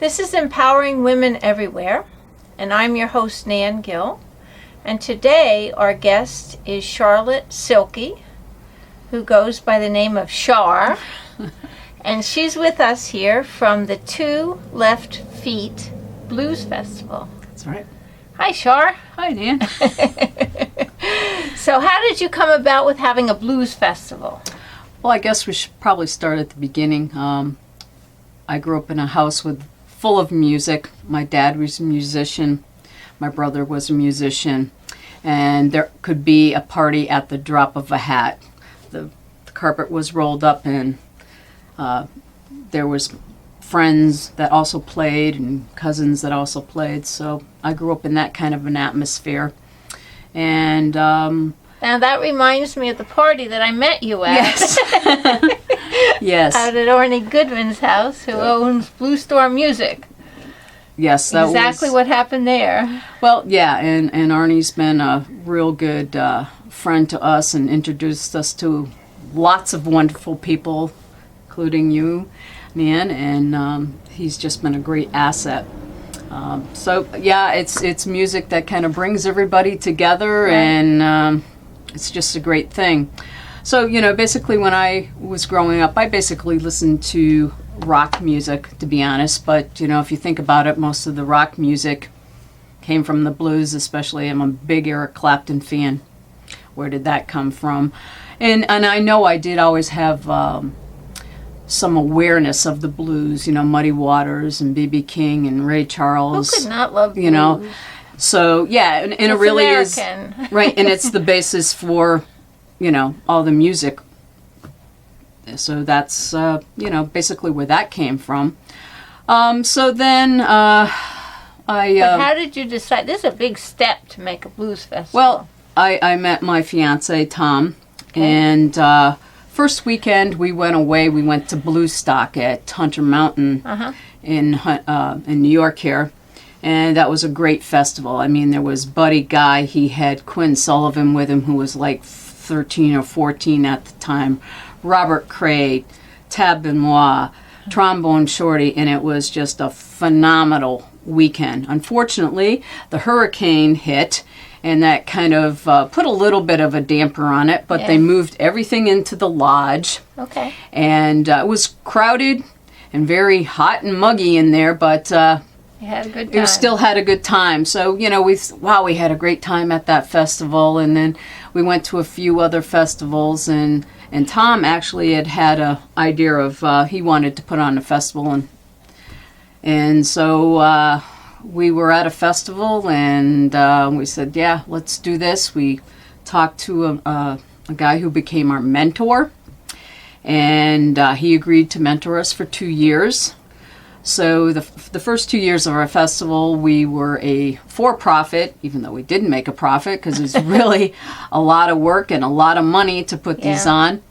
This is Empowering Women Everywhere, and I'm your host, Nan Gill. And today our guest is Charlotte Silkey, who goes by the name of Char. And she's with us here from the Two Left Feet Blues Festival. That's right. Hi, Char. Hi, Nan. So how did you come about with having a blues festival? Well, I guess we should probably start at the beginning. I grew up in a house full of music. My dad was a musician. My brother was a musician. And there could be a party at the drop of a hat. The carpet was rolled up and there was friends that also played and cousins that also played. So I grew up in that kind of an atmosphere. And now that reminds me of the party that I met you at. yes. Yes. Out at Orny Goodman's house, who owns Blue Storm Music. Yes, that exactly was what happened there. Well, yeah, and Arnie's been a real good friend to us and introduced us to lots of wonderful people, including you, Nan, and he's just been a great asset. So yeah, it's music that kind of brings everybody together, right. And it's just a great thing. So, basically when I was growing up, I basically listened to rock music, to be honest. But, if you think about it, most of the rock music came from the blues, especially. I'm a big Eric Clapton fan. Where did that come from? And I know I did always have some awareness of the blues, Muddy Waters and B.B. King and Ray Charles. Who could not love blues? So, yeah, and it really American. Is. Right, and it's the basis for, all the music. So that's, basically where that came from. So then But how did you decide? This is a big step to make a blues festival. Well, I met my fiancé, Tom, okay. And first weekend we went away. We went to Blues Stock at Hunter Mountain in New York here. And that was a great festival. I mean, there was Buddy Guy. He had Quinn Sullivan with him, who was like 13 or 14 at the time. Robert Craig, Tab Benoit, Trombone Shorty, and it was just a phenomenal weekend. Unfortunately, the hurricane hit, and that kind of put a little bit of a damper on it, but they moved everything into the lodge. Okay. And it was crowded and very hot and muggy in there, but you had a good time. We still had a good time. So, we had a great time at that festival, and then we went to a few other festivals, and Tom actually had a idea of he wanted to put on a festival, and so we were at a festival, and we said, yeah, let's do this. We talked to a guy who became our mentor, and he agreed to mentor us for 2 years. So the first 2 years of our festival, we were a for-profit, even though we didn't make a profit, because it's really a lot of work and a lot of money to put these on.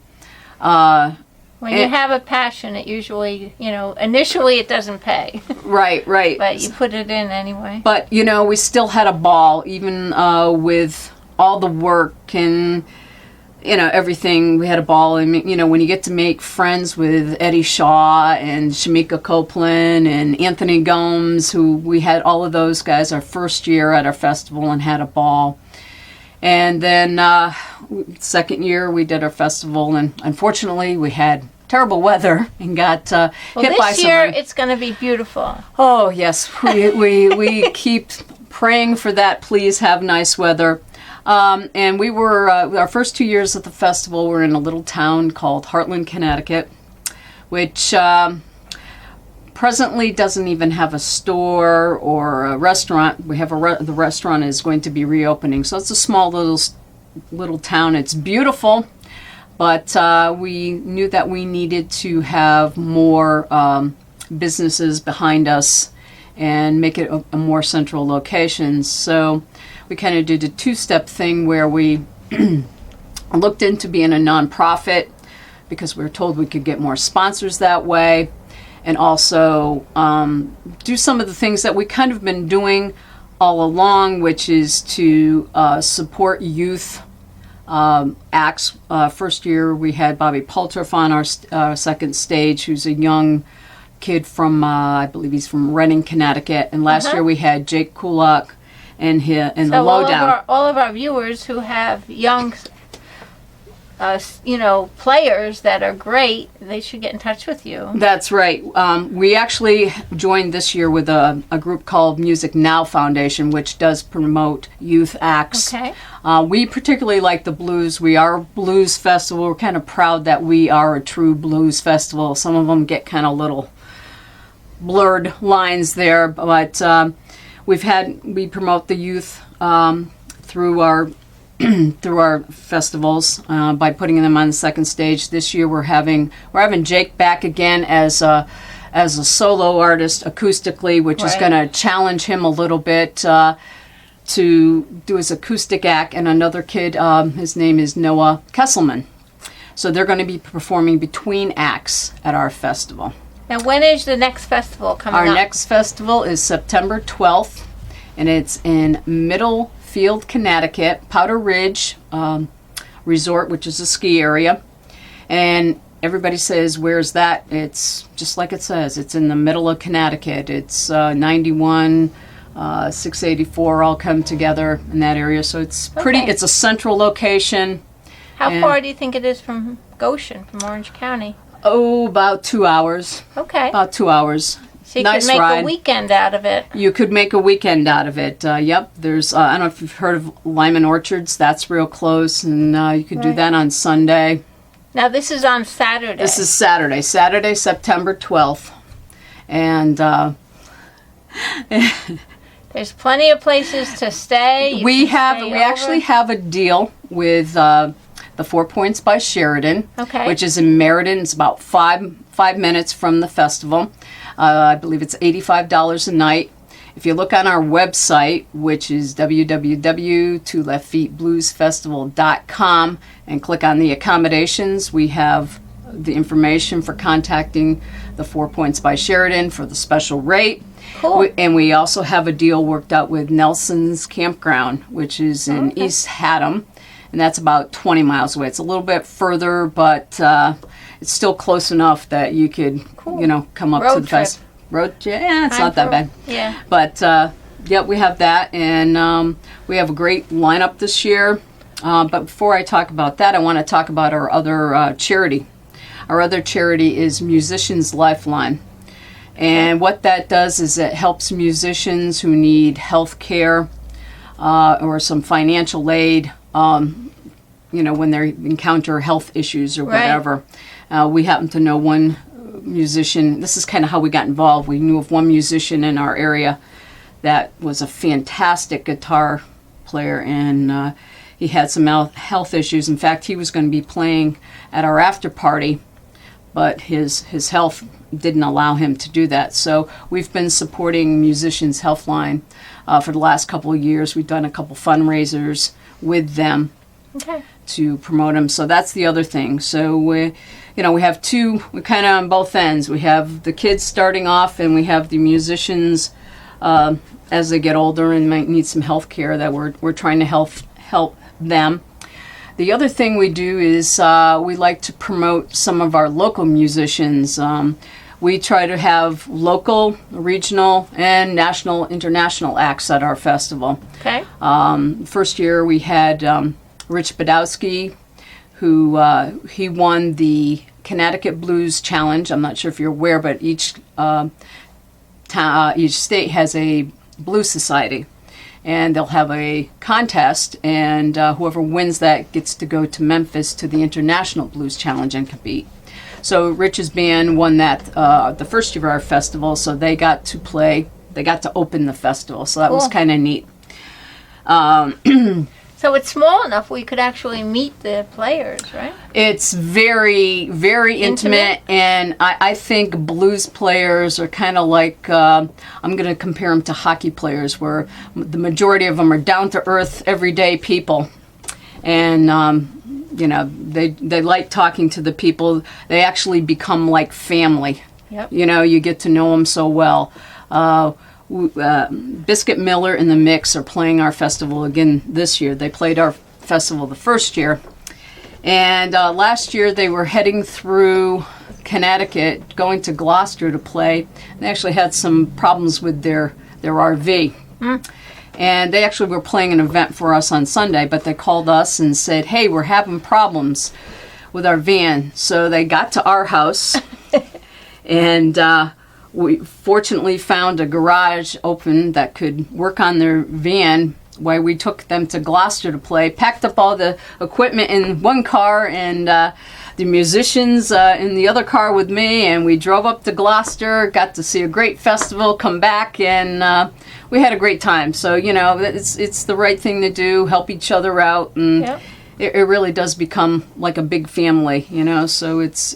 When you have a passion, it usually, initially it doesn't pay. Right. But you put it in anyway. But, we still had a ball, even with all the work and everything. We had a ball. And, when you get to make friends with Eddie Shaw and Shamika Copeland and Anthony Gomes, who we had all of those guys our first year at our festival and had a ball. And then second year we did our festival, and unfortunately we had terrible weather and got hit by some this year rain. It's going to be beautiful. Oh, yes. We keep praying for that. Please have nice weather. And we were, our first 2 years at the festival, were in a little town called Hartland, Connecticut, which presently doesn't even have a store or a restaurant. We have the restaurant is going to be reopening, so it's a small little town. It's beautiful, but we knew that we needed to have more businesses behind us and make it a more central location. So we kind of did a two-step thing where we looked into being a nonprofit because we were told we could get more sponsors that way, and also do some of the things that we kind of been doing all along, which is to support youth acts. First year we had Bobby Paltroff on our second stage, who's a young kid from, I believe he's from Reading, Connecticut. And last year we had Jake Kulak and the Lowdown. All of our viewers who have young, players that are great, they should get in touch with you. That's right. We actually joined this year with a group called Music Now Foundation, which does promote youth acts. Okay. We particularly like the blues. We are a blues festival. We're kind of proud that we are a true blues festival. Some of them get kind of little blurred lines there, but we promote the youth through our festivals by putting them on the second stage. This year we're having Jake back again as a solo artist acoustically, which is going to challenge him a little bit to do his acoustic act, and another kid, his name is Noah Kesselman. So they're going to be performing between acts at our festival. Now, when is the next festival coming up? Our next festival is September 12th, and it's in Middlefield, Connecticut, Powder Ridge Resort, which is a ski area. And everybody says, where's that? It's just like it says. It's in the middle of Connecticut. It's 91, 684 all come together in that area. So it's pretty, it's a central location. How far do you think it is from Goshen, from Orange County? Oh, about 2 hours. Okay. About 2 hours. So you nice could make ride. a weekend out of it. You could make a weekend out of it. Yep. There's, I don't know if you've heard of Lyman Orchards. That's real close. And you could do that on Sunday. Now, this is on Saturday. This is Saturday, September 12th. And there's plenty of places to stay. We actually have a deal with the 4 Points by Sheridan, which is in Meriden. It's about five minutes from the festival. I believe it's $85 a night. If you look on our website, which is www.2leftfeetbluesfestival.com, and click on the accommodations, we have the information for contacting the 4 Points by Sheridan for the special rate. Cool. And we also have a deal worked out with Nelson's Campground, which is in East Haddam. And that's about 20 miles away. It's a little bit further, but it's still close enough that you could, come up to the festival. Yeah, it's not that bad. Yeah. But, we have that. And we have a great lineup this year. But before I talk about that, I want to talk about our other charity. Our other charity is Musicians Lifeline. And what that does is it helps musicians who need health care or some financial aid, when they encounter health issues or whatever. We happen to know one musician. This is kind of how we got involved. We knew of one musician in our area that was a fantastic guitar player, and he had some health issues. In fact, he was going to be playing at our after party, but his health didn't allow him to do that. So we've been supporting Musicians Healthline for the last couple of years. We've done a couple fundraisers with them to promote them. So that's the other thing. So we have we're kind of on both ends. We have the kids starting off, and we have the musicians as they get older and might need some health care that we're trying to help them. The other thing we do is we like to promote some of our local musicians. We try to have local, regional, and national, international acts at our festival. Okay. First year we had Rich Badowski, who he won the Connecticut Blues Challenge. I'm not sure if you're aware, but each state has a blues society. And they'll have a contest, and whoever wins that gets to go to Memphis to the International Blues Challenge and compete. So Rich's band won that the first year of our festival, so they got to open the festival, so that was kind of neat. So it's small enough we could actually meet the players, right? It's very, very intimate, and I think blues players are kind of like, I'm going to compare them to hockey players, where the majority of them are down-to-earth, everyday people. And, they like talking to the people. They actually become like family. Yep. You get to know them so well. Biscuit Miller and the Mix are playing our festival again this year. They played our festival the first year. And last year they were heading through Connecticut, going to Gloucester to play. They actually had some problems with their RV. And they actually were playing an event for us on Sunday, but they called us and said, hey, we're having problems with our van. So they got to our house, and we fortunately found a garage open that could work on their van while we took them to Gloucester to play, packed up all the equipment in one car, and the musicians in the other car with me, and we drove up to Gloucester, got to see a great festival, come back, and we had a great time. So, you know, it's the right thing to do, help each other out, and Yep. it really does become like a big family, you know, so it's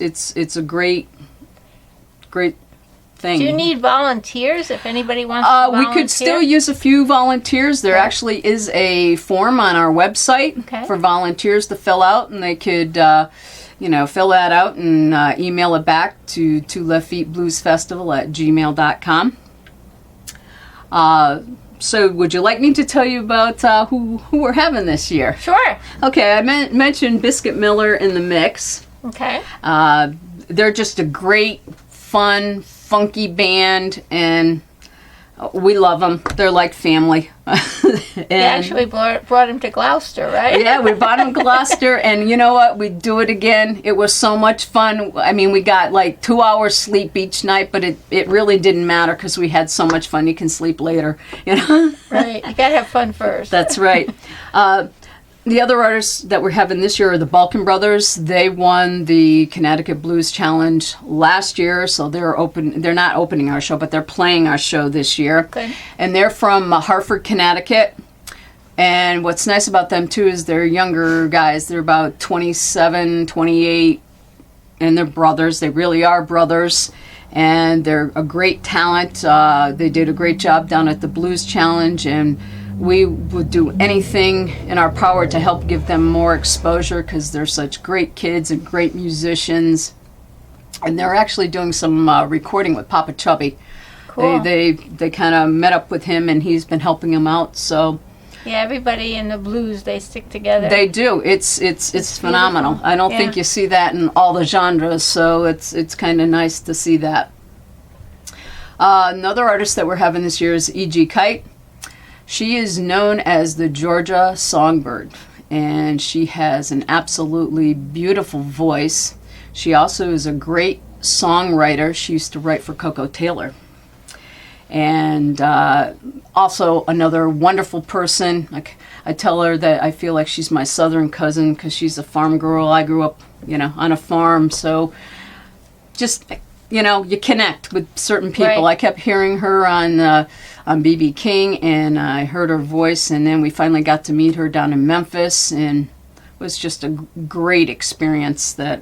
a great thing. Do you need volunteers if anybody wants to volunteer? We could still use a few volunteers. There actually is a form on our website for volunteers to fill out, and they could, fill that out and email it back to leftfeetbluesfestival@gmail.com. So would you like me to tell you about who we're having this year? Sure. Okay, I mentioned Biscuit Miller in the mix. Okay. They're just a great, fun, funky band, and we love them. They're like family. You actually brought him to Gloucester, right? Yeah, we brought him to Gloucester, and you know what? We'd do it again. It was so much fun. I mean, we got like 2 hours sleep each night, but it really didn't matter because we had so much fun. You can sleep later, you know? Right. You got to have fun first. That's right. The other artists that we're having this year are the Balkan Brothers. They won the Connecticut Blues Challenge last year, so they're not opening our show, but they're playing our show this year. Good. And they're from Hartford, Connecticut. And what's nice about them, too, is they're younger guys. They're about 27, 28, and they're brothers. They really are brothers. And they're a great talent. They did a great job down at the Blues Challenge, and we would do anything in our power to help give them more exposure because they're such great kids and great musicians. And they're actually doing some recording with Papa Chubby. Cool. They kind of met up with him, and he's been helping them out. So Yeah, everybody in the blues, they stick together. they do. It's phenomenal. beautiful. I don't Yeah. think you see that in all the genres, so it's kind of nice to see that. Another artist that we're having this year is E.G. Kite. She is known as the Georgia Songbird, and she has an absolutely beautiful voice. She also is a great songwriter. She used to write for Coco Taylor. And also another wonderful person. Like, I tell her that I feel like she's my southern cousin because she's a farm girl. I grew up, on a farm, so just, you connect with certain people. Right. I kept hearing her on B.B. King, and I heard her voice, and then we finally got to meet her down in Memphis, and it was just a great experience that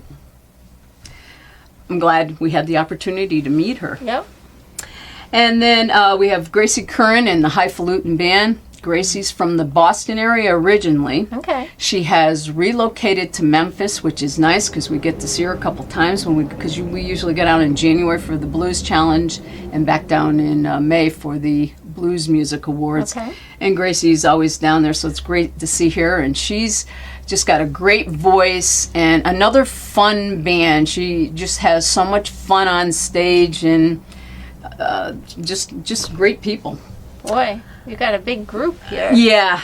I'm glad we had the opportunity to meet her. Yep. And then we have Gracie Curran and the Highfalutin Band. Gracie's from the Boston area originally. Okay. She has relocated to Memphis, which is nice because we get to see her a couple times because we usually get out in January for the Blues Challenge and back down in May for the Blues Music Awards. Okay. And Gracie's always down there, so it's great to see her. And she's just got a great voice and another fun band. She just has so much fun on stage and just great people. Boy, you got a big group here. Yeah,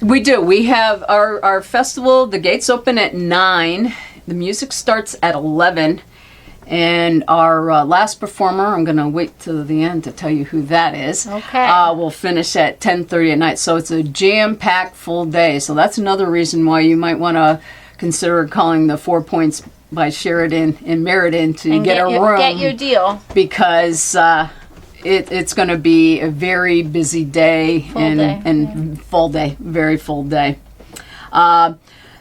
we do. We have our festival, the gates open at 9. The music starts at 11. And our last performer, I'm going to wait till the end to tell you who that is. Okay. We'll finish at 10:30 at night. So it's a jam-packed full day. So that's another reason why you might want to consider calling the 4 Points by Sheridan in Meriden to And get a room. Get your deal. Because it's going to be a very busy day. Full day, very full day.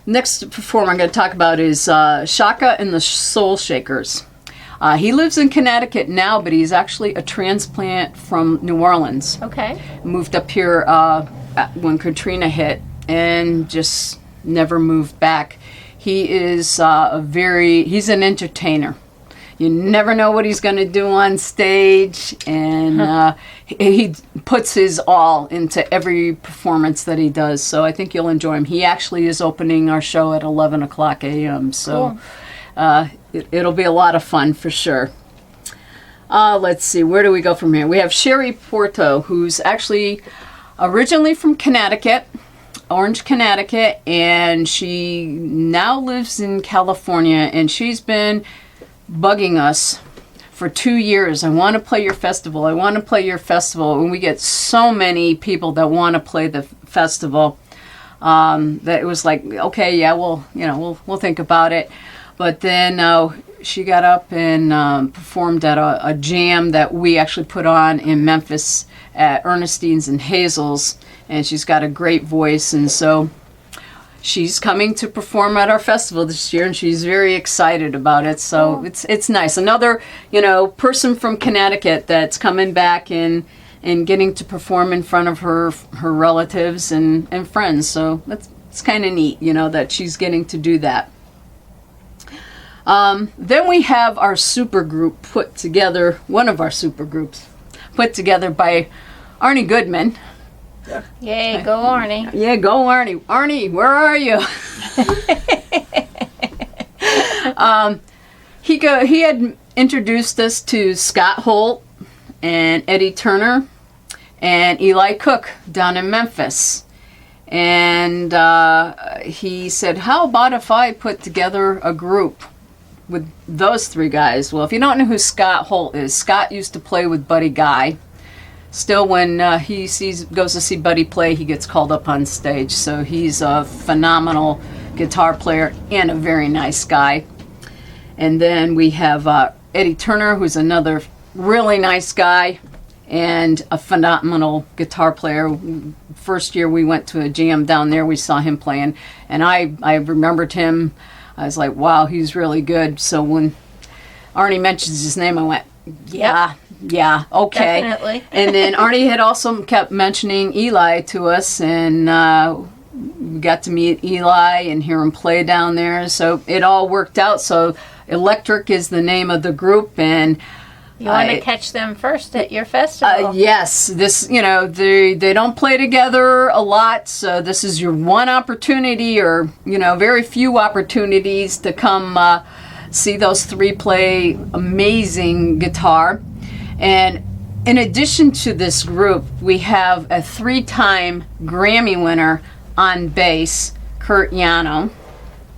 Next performer I'm going to talk about is Shaka and the Soul Shakers. He lives in Connecticut now, but he's actually a transplant from New Orleans. Okay. Moved up here when Katrina hit and just never moved back. He is he's an entertainer. You never know what he's going to do on stage, and he puts his all into every performance that he does, so I think you'll enjoy him. He actually is opening our show at 11 o'clock a.m., so It'll be a lot of fun for sure. Let's see, where do we go from here? We have Sherry Porto, who's actually originally from Connecticut, Orange, Connecticut, and she now lives in California, and she's been bugging us for 2 years. I want to play your festival. I want to play your festival. And we get so many people that want to play the festival that it was like, okay, yeah, we'll think about it. But then she got up and performed at a jam that we actually put on in Memphis at Ernestine's and Hazel's, and she's got a great voice, and so she's coming to perform at our festival this year, and she's very excited about it. So it's nice. Another, person from Connecticut that's coming back and getting to perform in front of her relatives and friends. So it's kind of neat, that she's getting to do that. Then we have our super group put together, one of our super groups put together by Arnie Goodman. Yay, go Arnie. Yeah, go Arnie. Arnie, where are you? He had introduced us to Scott Holt and Eddie Turner and Eli Cook down in Memphis. And he said, how about if I put together a group with those three guys? Well, if you don't know who Scott Holt is, Scott used to play with Buddy Guy. Still, when he goes to see Buddy play, he gets called up on stage. So he's a phenomenal guitar player and a very nice guy. And then we have Eddie Turner, who's another really nice guy and a phenomenal guitar player. First year we went to a jam down there, we saw him playing, and I remembered him. I was like, wow, he's really good. So when Arnie mentions his name, I went, yeah, okay. Definitely. And then Arnie had also kept mentioning Eli to us, and we got to meet Eli and hear him play down there. So it all worked out. So Electric is the name of the group, and you want to catch them first at your festival. Yes, this, they don't play together a lot, so this is your one opportunity, or, very few opportunities to come see those three play amazing guitar. And in addition to this group, we have a 3-time Grammy winner on bass, Kurt Yano.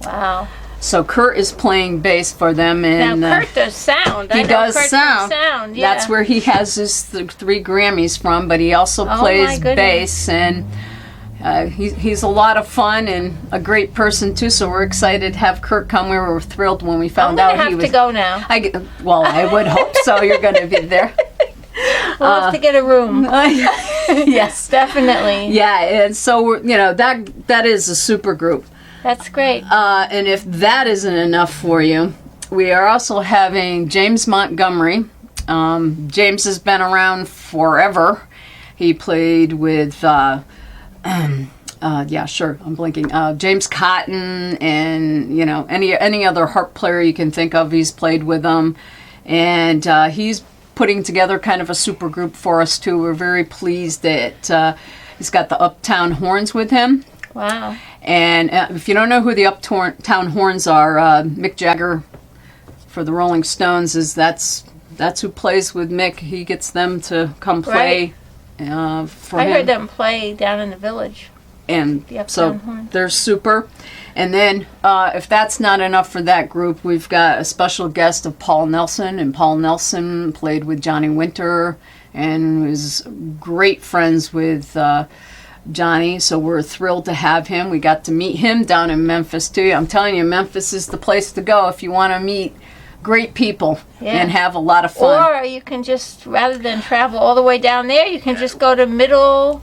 Wow. So Kurt is playing bass for them, and now Kurt does sound. He does Kurt sound. Yeah. That's where he has his 3 Grammys from. But he also plays bass, and he's a lot of fun and a great person too. So we're excited to have Kurt come. We were thrilled when we found out he was. I'm gonna have to go now. I would hope so. You're going to be there. We'll have to get a room. Yes, definitely. Yeah, and so that is a super group. That's great. And if that isn't enough for you, we are also having James Montgomery. James has been around forever. He played with, I'm blinking. James Cotton and, any other harp player you can think of, he's played with them. And he's putting together kind of a super group for us, too. We're very pleased that he's got the Uptown Horns with him. Wow. And if you don't know who the Uptown Horns are, Mick Jagger for the Rolling Stones that's who plays with Mick. He gets them to come play for him. I heard them play down in the Village. And the so Horns. They're super. And then if that's not enough for that group, we've got a special guest of Paul Nelson. And Paul Nelson played with Johnny Winter and was great friends with Johnny, so we're thrilled to have him. We got to meet him down in Memphis too. I'm telling you, Memphis is the place to go if you want to meet great people and have a lot of fun. Or you can just, rather than travel all the way down there, you can just go to Middlefield,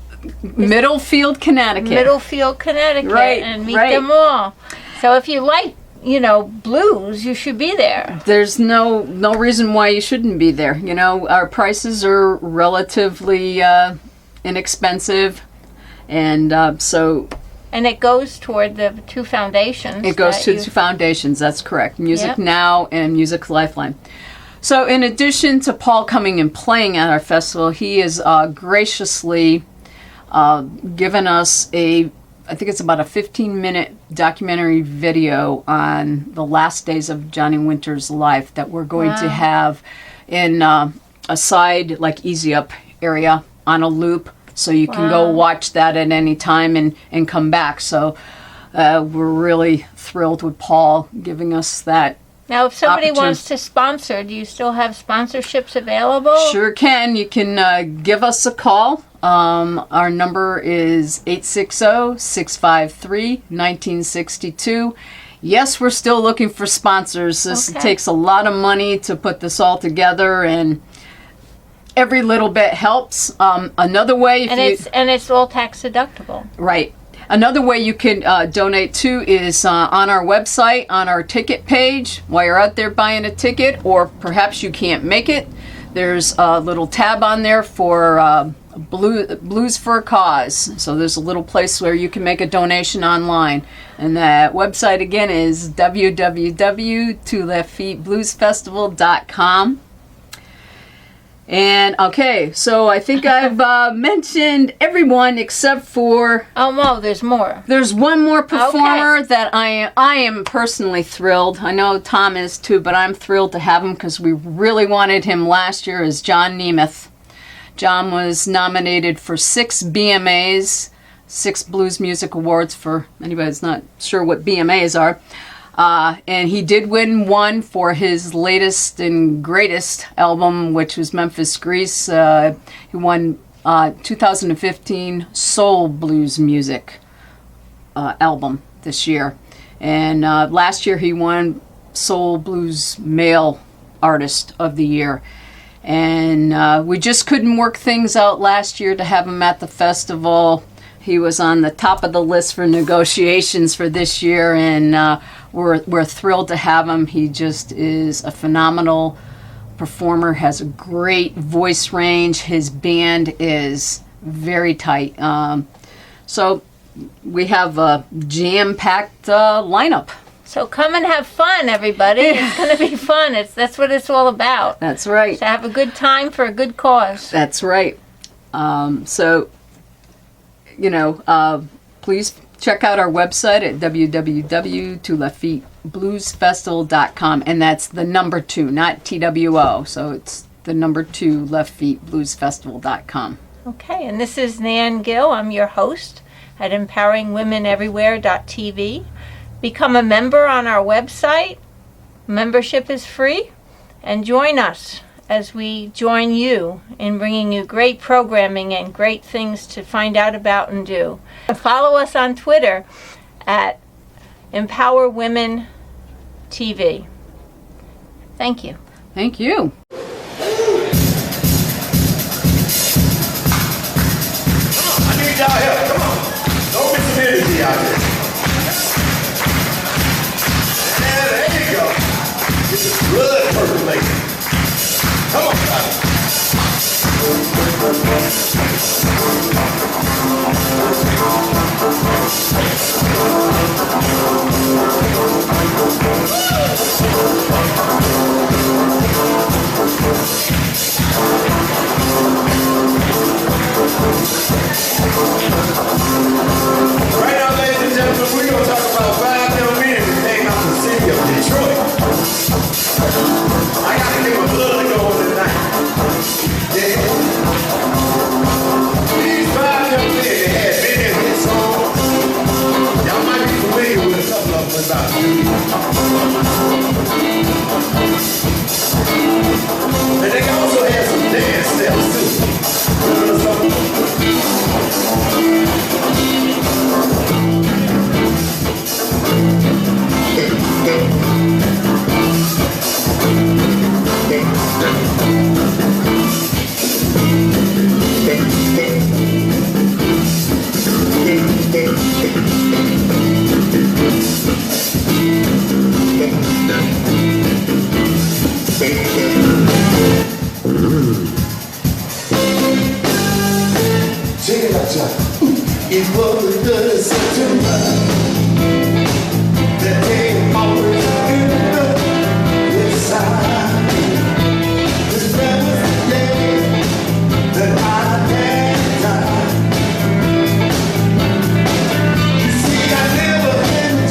Connecticut. Right, and meet them all. So if you like, blues, you should be there. There's no reason why you shouldn't be there. Our prices are relatively inexpensive. And and it goes toward the 2 foundations. It goes to the 2 foundations, that's correct. Music Now and Music Lifeline. So in addition to Paul coming and playing at our festival, he has graciously given us I think it's about a 15-minute documentary video on the last days of Johnny Winter's life that we're going to have in a side, like, easy up area on a loop. So you can go watch that at any time and come back. So we're really thrilled with Paul giving us that. Now, if somebody wants to sponsor, do you still have sponsorships available? Sure can. You can give us a call. Our number is 860-653-1962. Yes, we're still looking for sponsors. This takes a lot of money to put this all together, and every little bit helps. Another way, it's all tax deductible. Right. Another way you can donate too is on our website, on our ticket page, while you're out there buying a ticket, or perhaps you can't make it. There's a little tab on there for Blues for a Cause. So there's a little place where you can make a donation online. And that website again is www.2leftfeetbluesfestival.com. And okay, so I think I've mentioned everyone except for... Oh, no, there's more. There's one more performer that I am personally thrilled. I know Tom is too, but I'm thrilled to have him because we really wanted him last year, is John Nemeth. John was nominated for 6 BMAs, 6 Blues Music Awards, for anybody that's not sure what BMAs are. And he did win one for his latest and greatest album, which was Memphis Grease. He won 2015 Soul Blues Music album this year. And last year he won Soul Blues Male Artist of the Year. And we just couldn't work things out last year to have him at the festival. He was on the top of the list for negotiations for this year, and we're thrilled to have him. He just is a phenomenal performer, has a great voice range. His band is very tight. So we have a jam-packed lineup. So come and have fun, everybody. It's going to be fun. That's what it's all about. That's right. To have a good time for a good cause. That's right. So, please check out our website at www.2leftfeetbluesfestival.com, and that's the number 2, not TWO. So it's the number 2, leftfeetbluesfestival.com. Okay, and this is Nan Gill. I'm your host at EmpoweringWomenEverywhere.tv. Become a member on our website. Membership is free. And join us as we join you in bringing you great programming and great things to find out about and do. Follow us on Twitter at EmpowerWomenTV. Thank you. Thank you. I need y'all help. Come on. Don't miss some energy out here. Yeah, there you go. Get the blood percolating. Come on, guys. Right now, ladies and gentlemen, we're going to talk about 5 young men who came out the city of Detroit. I got to get my blood to go on tonight. Yeah. These 5 young men, they had many hit songs. Y'all might be familiar with a couple of them about you. And they also had some dance steps too. You know something? Check it out, y'all. It was the September that came always in the side. This was the day that I had time. You see, I never had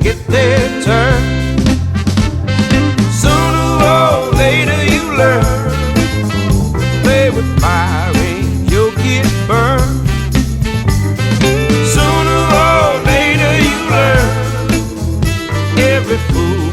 get their turn. Sooner or later you learn. Play with fire and you'll get burned. Sooner or later you learn. Every fool